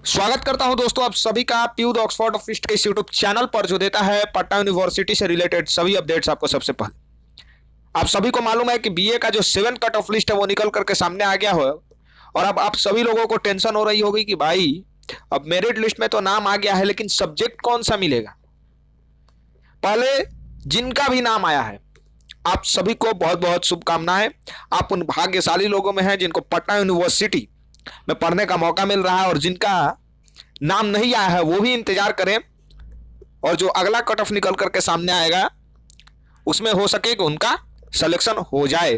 स्वागत करता हूं दोस्तों आप सभी का पीयूष ऑक्सफोर्ड ऑफिस के इस यूट्यूब चैनल पर जो देता है पटना यूनिवर्सिटी से रिलेटेड सभी अपडेट्स आपको सबसे पहले। आप सभी को मालूम है कि बीए का जो 7 कट ऑफ लिस्ट है वो निकल करके सामने आ गया हो और अब आप सभी लोगों को टेंशन हो रही होगी कि भाई अब मेरिट लिस्ट में तो नाम आ गया है लेकिन सब्जेक्ट कौन सा मिलेगा। पहले जिनका भी नाम आया है आप सभी को बहुत बहुत शुभकामनाएं। आप उन भाग्यशाली लोगों में हैं जिनको पटना यूनिवर्सिटी में पढ़ने का मौका मिल रहा है और जिनका नाम नहीं आया है वो भी इंतजार करें और जो अगला कट ऑफ निकल करके सामने आएगा उसमें हो सके कि उनका सिलेक्शन हो जाए।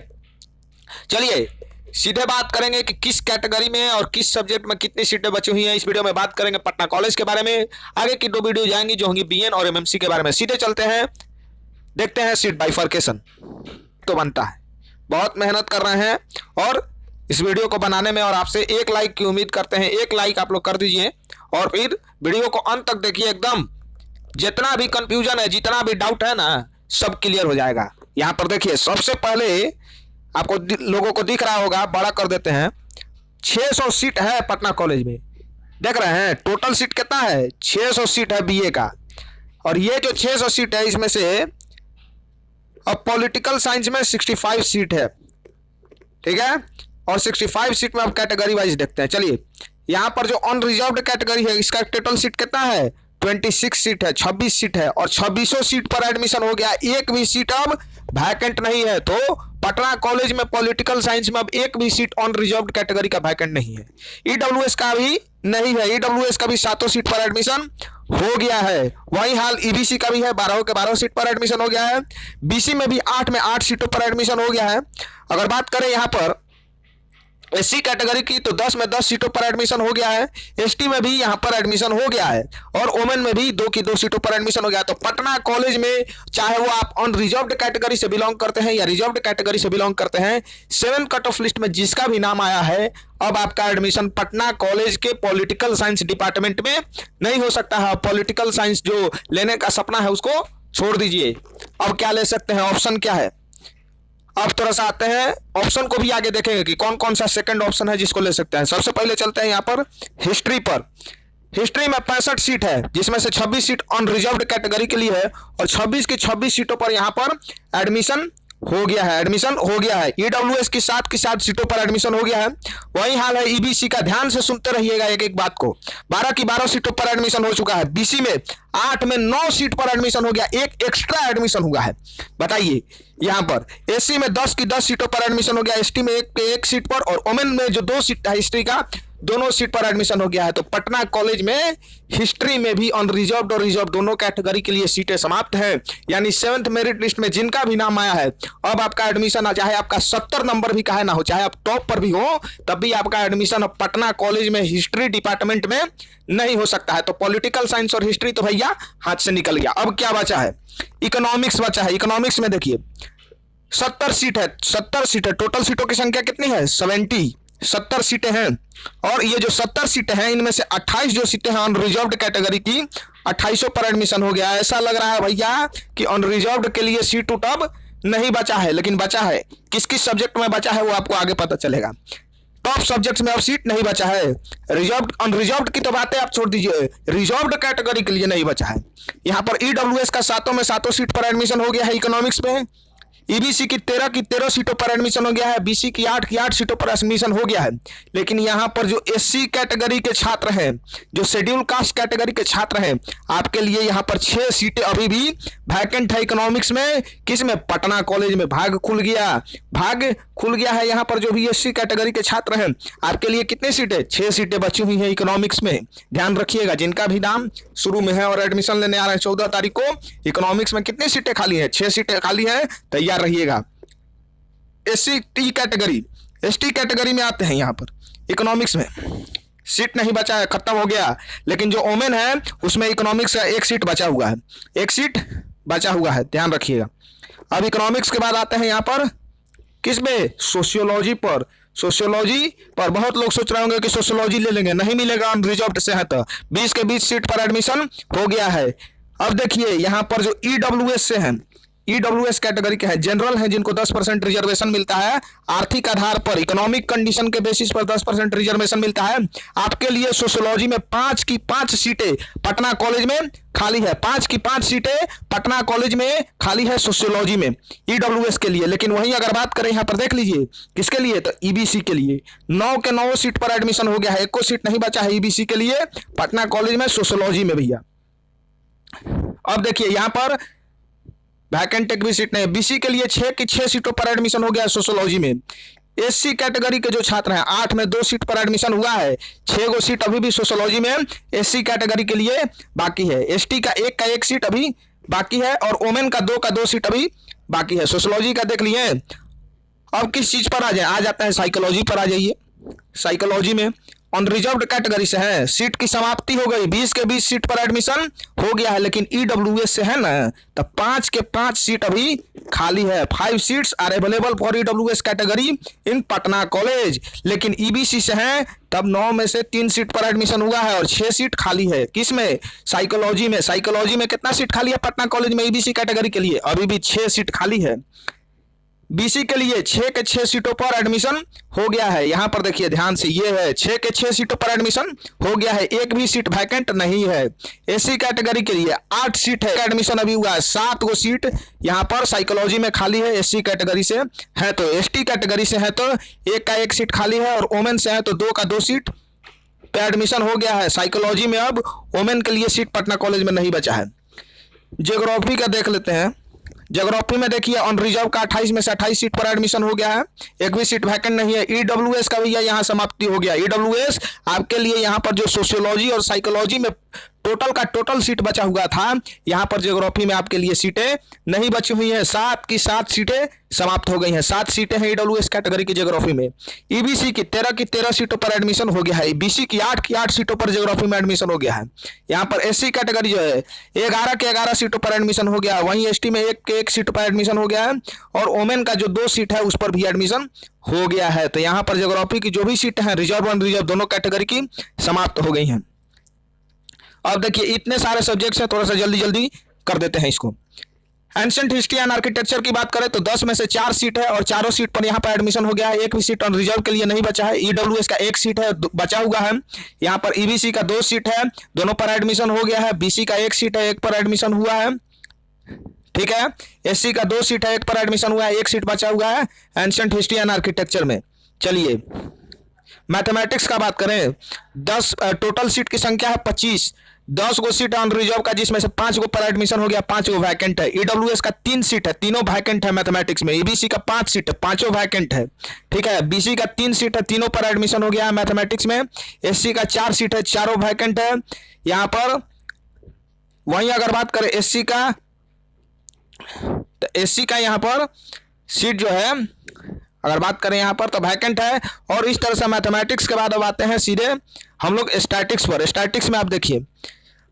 चलिए सीधे बात करेंगे कि किस कैटेगरी में और किस सब्जेक्ट में कितनी सीटें बची हुई हैं। इस वीडियो में बात करेंगे पटना कॉलेज के बारे में। आगे की 2 वीडियो जाएंगी जो होंगी बीएन और एमएमसी के बारे में। सीधे चलते हैं, देखते हैं सीट बाइफर्केशन तो बनता है। बहुत मेहनत कर रहे हैं और इस वीडियो को बनाने में और आपसे 1 लाइक की उम्मीद करते हैं। 1 लाइक आप लोग कर दीजिए और फिर वीडियो को अंत तक देखिए। एकदम जितना भी कंफ्यूजन है, जितना भी डाउट है ना, सब क्लियर हो जाएगा। यहाँ पर देखिए सबसे पहले आपको लोगों को दिख रहा होगा, बड़ा कर देते हैं। 600 सीट है पटना कॉलेज में, देख रहे हैं। टोटल सीट कितना है? 600 सीट है बीए का। और ये जो 600 सीट है इसमें से अब पॉलिटिकल साइंस में 65 सीट है, ठीक है। और 65 सीट में अब कैटेगरी वाइज देखते हैं। चलिए यहाँ पर जो अनरिजर्व्ड कैटेगरी है इसका टोटल सीट कितना है? 26 सीट है, 26 सीट है। और 2600 सीट पर एडमिशन हो गया। एक भी सीट अब वैकेंट नहीं है। तो पटना कॉलेज में पॉलिटिकल साइंस में अब एक भी सीट अनरिजर्व्ड कैटेगरी का वैकेंट नहीं है। ईडब्ल्यूएस का भी नहीं है। ईडब्ल्यूएस का भी 7 सीट पर एडमिशन हो गया है। वही हाल ईबीसी का भी है, 12 के 12 सीट पर एडमिशन हो गया है। बीसी में भी 8 में 8 सीटों पर एडमिशन हो गया है। अगर बात करें यहाँ पर एससी कैटेगरी की तो 10 में 10 सीटों पर एडमिशन हो गया है। एसटी में भी यहाँ पर एडमिशन हो गया है और ओमेन में भी 2 की 2 सीटों पर एडमिशन हो गया है। तो पटना कॉलेज में चाहे वो आप अनरिजर्व्ड कैटेगरी से बिलोंग करते हैं या रिजर्व्ड कैटेगरी से बिलोंग करते हैं, 7 कट ऑफ लिस्ट में जिसका भी नाम आया है अब आपका एडमिशन पटना कॉलेज के पॉलिटिकल साइंस डिपार्टमेंट में नहीं हो सकता है। पॉलिटिकल साइंस जो लेने का सपना है उसको छोड़ दीजिए। अब क्या ले सकते हैं, ऑप्शन क्या है? अब थोड़ा सा आते हैं, ऑप्शन को भी आगे देखेंगे कि कौन कौन सा सेकंड ऑप्शन है जिसको ले सकते हैं। सबसे पहले चलते हैं यहाँ पर हिस्ट्री पर। हिस्ट्री में 65 सीट है जिसमें से 26 सीट अनरिजर्व्ड कैटेगरी के लिए है और 26 की 26 सीटों पर यहाँ पर एडमिशन हो गया है। एडमिशन हो गया है। ईडब्ल्यूएस की 7 सीटों पर एडमिशन हो गया है। वही हाल है ईबीसी का। ध्यान से सुनते रहिएगा एक एक बात को। 12 की 12 सीटों पर एडमिशन हो चुका है। बीसी में 8 में 9 सीट पर एडमिशन हो गया। एक एक्स्ट्रा एडमिशन हुआ है। बताइए यहाँ पर एससी में 10 की 10 सीटों पर एडमिशन हो गया। एसटी में एक सीट पर और ओमेन में जो 2 सीट है हिस्ट्री का, दोनों सीट पर एडमिशन हो गया है। तो पटना कॉलेज में हिस्ट्री में भी अनरिजर्व्ड और रिजर्व दोनों कैटेगरी के लिए सीटें समाप्त हैं। यानी 7th मेरिट लिस्ट में जिनका भी नाम आया है अब आपका एडमिशन, चाहे आपका 70 नंबर भी काहे ना हो, चाहे आप टॉप पर भी हो, तब भी आपका एडमिशन अब पटना कॉलेज में हिस्ट्री डिपार्टमेंट में नहीं हो सकता है। तो पॉलिटिकल साइंस और हिस्ट्री तो भैया हाथ से निकल गया। अब क्या बचा है? इकोनॉमिक्स बचा है। इकोनॉमिक्स में देखिए 70 सीट है। 70 सीट है। टोटल सीटों की संख्या कितनी है? 70 सीटें हैं। और ये जो 70 सीटें हैं इनमें से 28 जो सीटें हैं अनरिजर्व्ड कैटेगरी की, 2800 पर एडमिशन हो गया। ऐसा लग रहा है भैया कि अनरिजर्व्ड के लिए सीट अब नहीं बचा है, लेकिन बचा है। किस किस सब्जेक्ट में बचा है वो आपको आगे पता चलेगा। टॉप सब्जेक्ट्स में अब सीट नहीं बचा है। रिजर्व्ड अनरिजर्व्ड की तो बातें आप छोड़ दीजिए, रिजर्व्ड कैटेगरी के लिए नहीं बचा है। यहाँ पर ईडब्ल्यूएस का 7 में 7 सीट पर एडमिशन हो गया है इकोनॉमिक्स में। ईबीसी की 13 की 13 सीटों पर एडमिशन हो गया है। बीसी की 8 सीटों पर एडमिशन हो गया है। लेकिन यहाँ पर जो एससी कैटेगरी के छात्र हैं, जो शेड्यूल कास्ट कैटेगरी के छात्र हैं, आपके लिए यहाँ पर 6 सीटें अभी भी वैकेंट है इकोनॉमिक्स में। किसमें? पटना कॉलेज में। भाग खुल गया है। यहाँ पर जो भी एससी कैटेगरी के छात्र हैं आपके लिए कितनी सीटें? 6 सीटें बची हुई हैं इकोनॉमिक्स में। ध्यान रखिएगा, जिनका भी नाम शुरू में है और एडमिशन लेने आ रहे हैं 14 तारीख को, इकोनॉमिक्स में कितनी सीटें खाली है? 6 सीटें खाली है। तैयार रहिएगा। SC T category, ST category में आते हैं। यहाँ पर इकोनॉमिक्स में सीट नहीं बचा है, खत्म हो गया। लेकिन जो ओमेन है उसमें इकोनॉमिक्स का 1 सीट बचा हुआ है। 1 सीट बचा हुआ है, ध्यान रखिएगा। अब इकोनॉमिक्स के बाद आते हैं यहाँ पर किस में? सोशियोलॉजी पर। सोशियोलॉजी पर बहुत लोग सोच रहे होंगे कि सोशियोलॉजी ले लेंगे, नहीं मिलेगा अनरिजर्व्ड से है। तो 20 के 20 सीट पर एडमिशन हो गया है। अब देखिए यहाँ पर जो ईडब्ल्यूएस से है, ईडब्ल्यूएस कैटेगरी के हैं, जनरल हैं जिनको 10% रिजर्वेशन मिलता है, आर्थिक आधार पर इकोनॉमिक कंडीशन के बेसिस पर 10% रिजर्वेशन मिलता है। आपके लिए सोशियोलॉजी में 5 की 5 सीटें पटना कॉलेज में खाली है, 5 की 5 सीटें पटना कॉलेज में खाली है सोशियोलॉजी में ईडब्ल्यूएस के लिए। लेकिन वहीं अगर बात करें यहाँ पर देख लीजिए किसके लिए, तो ईबीसी के लिए 9 के 9 सीट पर एडमिशन हो गया है, 1 सीट नहीं बचा है ईबीसी के लिए पटना कॉलेज में सोशियोलॉजी में भैया। अब देखिए यहाँ पर वैकेंट एक भी सीट नहीं है। बीसी के लिए 6 की 6 सीटों पर एडमिशन हो गया है सोशियोलॉजी में। एससी कैटेगरी के जो छात्र हैं 8 में 2 सीट पर एडमिशन हुआ है, 6 गो सीट अभी भी सोशियोलॉजी में एससी कैटेगरी के लिए बाकी है। एसटी का 1 सीट अभी बाकी है और ओमेन का 2 सीट अभी बाकी है। सोशियोलॉजी का देख लिए। अब किस चीज पर आ जाए, आ जाता है साइकोलॉजी पर आ जाइए। साइकोलॉजी में अनरिजर्व्ड कैटेगरी से है, सीट की समाप्ति हो गई, 20 के 20 सीट पर एडमिशन हो गया है, लेकिन ईडब्ल्यूएस से है ना तो 5 के 5 सीट अभी खाली है। 5 seats are available for EWS category in Patna college. लेकिन ईबीसी से है तब 9 में से 3 सीट पर एडमिशन हुआ है और 6 सीट खाली है। किसमें, साइकोलॉजी में। साइकोलॉजी में कितना सीट खाली है पटना कॉलेज में ईबीसी कैटेगरी के लिए, अभी भी 6 सीट खाली है। बीसी के लिए 6 के 6 सीटों पर एडमिशन हो गया है। यहां पर देखिए ध्यान से, ये है 6 के 6 सीटों पर एडमिशन हो गया है, 1 भी सीट वैकेंट नहीं है। एससी कैटेगरी के लिए 8 सीट है, एडमिशन अभी हुआ है, 7 गो सीट यहां पर साइकोलॉजी में खाली है एससी कैटेगरी से है। तो एसटी कैटेगरी से है तो 1 का 1 सीट खाली है और वोमेन से है तो 2 का 2 सीट पे एडमिशन हो गया है। साइकोलॉजी में अब वोमेन के लिए सीट पटना कॉलेज में नहीं बचा है। ज्योग्राफी का देख लेते हैं। ज्योग्राफी में देखिए अनरिजर्व का 28 में से 28 सीट पर एडमिशन हो गया है, 1 भी सीट वैकेंट नहीं है। ईडब्ल्यूएस का भैया यहाँ समाप्ति हो गया। ईडब्ल्यूएस आपके लिए यहाँ पर जो सोशियोलॉजी और साइकोलॉजी में टोटल का टोटल सीट बचा हुआ था, यहाँ पर ज्योग्राफी में आपके लिए सीटें नहीं बची हुई हैं। 7 की 7 सीटें समाप्त हो गई हैं। 7 सीटें हैं ईडब्ल्यूएस कैटेगरी की ज्योग्राफी में। ईबीसी की 13 सीटों पर एडमिशन हो गया है। बीसी की 8 सीटों पर ज्योग्राफी में एडमिशन हो गया है। यहाँ पर एससी कैटेगरी जो है 11 के 11 सीटों पर एडमिशन हो गया है। वहीं एसटी में 1 के 1 सीट पर एडमिशन हो गया है और वोमेन का जो 2 सीट है उस पर भी एडमिशन हो गया है। तो यहाँ पर ज्योग्राफी की जो भी सीट है रिजर्व और अनरिजर्व दोनों कैटेगरी की समाप्त हो गई हैं। अब देखिए इतने सारे सब्जेक्ट्स हैं, थोड़ा सा जल्दी जल्दी कर देते हैं इसको। एंशिएंट हिस्ट्री एंड आर्किटेक्चर की बात करें तो 10 में से 4 सीट है और चारों सीट पर यहाँ पर एडमिशन हो गया है। 1 भी सीट अनरिजर्व के लिए नहीं बचा है। ईडब्ल्यूएस का 1 सीट है बचा हुआ है। यहाँ पर ईबीसी का 2 सीट है, दोनों पर एडमिशन हो गया है। बीसी का 1 सीट है, 1 पर एडमिशन हुआ है, ठीक है। एससी का 2 सीट है, 1 पर एडमिशन हुआ है, 1 सीट बचा हुआ है एंशिएंट हिस्ट्री एंड आर्किटेक्चर में। चलिए मैथमेटिक्स का बात करें, 10 टोटल सीट की संख्या है 25, 10 गो सीट अनरिजर्व का जिसमें से 5 गो पर एडमिशन हो गया, 5 गो वैकेंट है। ईडब्ल्यूएस का 3 सीट है, तीनों वैकेंट है मैथमेटिक्स में। ईबीसी का 5 सीट है, 5 वैकेंट है, ठीक है। बीसी का 3 सीट है, तीनों पर एडमिशन हो गया है मैथमेटिक्स में। एससी का 4 सीट है, चारों वैकेंट है यहाँ पर। वहीं अगर बात करें एससी का, तो एससी का यहाँ पर सीट जो है अगर बात करें यहाँ पर तो वैकेंट है। और इस तरह से मैथमेटिक्स के बाद अब आते हैं सीधे हम लोग स्टैटिक्स पर। स्टैटिक्स में आप देखिए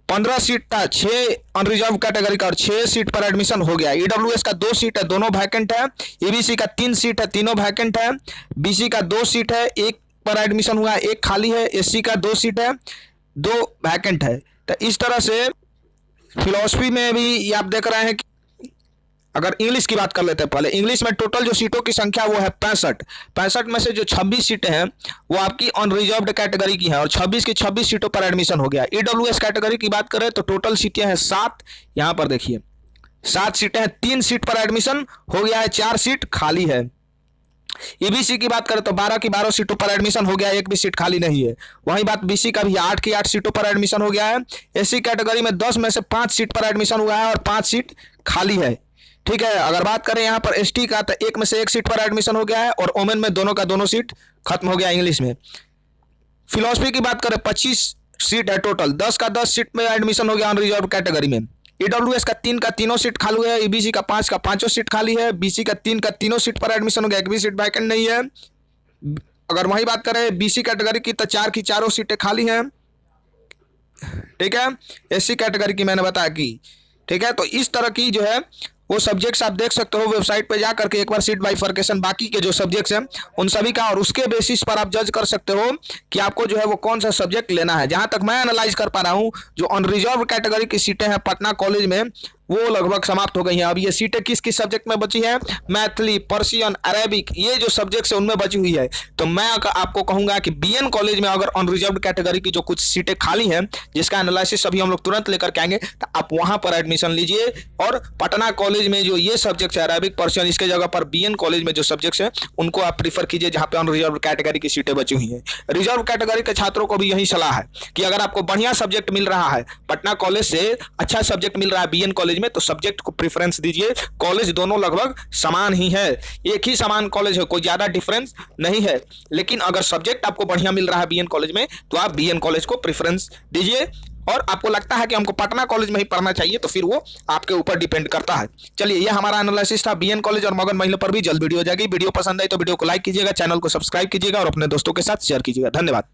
15 सीट था, 6 अनरिजर्व कैटेगरी का और 6 सीट पर एडमिशन हो गया। ईडब्ल्यूएस का 2 सीट है, दोनों वैकेंट है। ईबीसी का 3 सीट है, तीनों वैकेंट है। बीसी का 2 सीट है, 1 पर एडमिशन हुआ है, 1 खाली है। एससी का 2 सीट है, 2 वैकेंट है। तो इस तरह से फिलॉसफी में भी आप देख रहे हैं कि अगर इंग्लिश की बात कर लेते हैं पहले, इंग्लिश में टोटल जो सीटों की संख्या वो है 65 में से जो 26 सीटें हैं वो आपकी अनरिजर्व्ड कैटेगरी की हैं और 26 की 26 सीटों पर एडमिशन हो गया। ईडब्ल्यूएस कैटेगरी की बात करें तो टोटल सीटें हैं 7, यहाँ पर देखिए 7 सीटें हैं, 3 सीट पर एडमिशन हो गया है, 4 सीट खाली है। ईबीसी की बात करें तो 12 की 12 सीटों पर एडमिशन हो गया है, 1 भी सीट खाली नहीं है। वहीं बात बीसी का भी 8 की 8 सीटों पर एडमिशन हो गया है। एससी कैटेगरी में 10 में से 5 सीट पर एडमिशन हुआ है और 5 सीट खाली है, ठीक है। अगर बात करें यहाँ पर एसटी का तो 1 में से 1 सीट पर एडमिशन हो गया है और वोमेन में दोनों का दोनों सीट खत्म हो गया इंग्लिश में। फिलॉसफी की बात करें 25 सीट है टोटल, 10 का 10 सीट में एडमिशन हो गया अनरिजर्व कैटेगरी में। ईडब्ल्यूएस का 3 का तीनों सीट खाली है। ईबीसी का 5 का 5 सीट खाली है। बीसी का 3 का तीनों सीट पर एडमिशन हो गया, 1 भी सीट वैकेंट नहीं है। अगर वही बात करें बीसी कैटेगरी की तो 4 की 4 सीटें खाली हैं, ठीक है। एससी कैटेगरी की मैंने बताया कि, ठीक है। तो इस तरह की जो है वो सब्जेक्ट्स आप देख सकते हो वेबसाइट पे जा करके एक बार सीट बाइफर्केशन बाकी के जो सब्जेक्ट्स हैं उन सभी का, और उसके बेसिस पर आप जज कर सकते हो कि आपको जो है वो कौन सा सब्जेक्ट लेना है। जहां तक मैं एनालाइज कर पा रहा हूं, जो अनरिजर्व कैटेगरी की सीटें हैं पटना कॉलेज में वो लगभग समाप्त हो गई हैं। अब ये सीटें किस किस सब्जेक्ट में बची है? मैथिली, पर्शियन, अरेबिक, ये जो सब्जेक्ट्स है उनमें बची हुई है। तो मैं आपको कहूंगा कि बीएन कॉलेज में अगर अनरिजर्व्ड कैटेगरी की जो कुछ सीटें खाली हैं, जिसका एनालिसिस अभी हम लोग तुरंत लेकर के आएंगे, तो आप वहां पर एडमिशन लीजिए। और पटना कॉलेज में जो ये सब्जेक्ट है अरेबिक, पर्शियन, इसके जगह पर बीएन कॉलेज में जो सब्जेक्ट्स है उनको आप प्रीफर कीजिए, जहां पे अनरिजर्व्ड कैटेगरी की सीटें बची हुई हैं। रिजर्व कैटेगरी के छात्रों को भी यही सलाह है कि अगर आपको बढ़िया सब्जेक्ट मिल रहा है, पटना कॉलेज से अच्छा सब्जेक्ट मिल रहा है बीएन कॉलेज में, तो सब्जेक्ट को प्रेफरेंस दीजिए। कॉलेज दोनों लगभग समान ही है, एक ही समान कॉलेज है, कोई ज्यादा डिफरेंस नहीं है। लेकिन अगर सब्जेक्ट आपको बढ़िया मिल रहा है बीएन कॉलेज में, तो आप बीएन कॉलेज को प्रेफरेंस दीजिए। और आपको लगता है कि हमको पटना कॉलेज में ही पढ़ना चाहिए, तो फिर वो आपके ऊपर डिपेंड करता है। चलिए, ये हमारा एनालिसिस था बीएन कॉलेज और मगध महिला पर भी जल्द वीडियो हो जाएगी। वीडियो पसंद आई तो वीडियो को लाइक कीजिएगा, चैनल को सब्सक्राइब कीजिएगा और अपने दोस्तों के साथ शेयर कीजिएगा। धन्यवाद।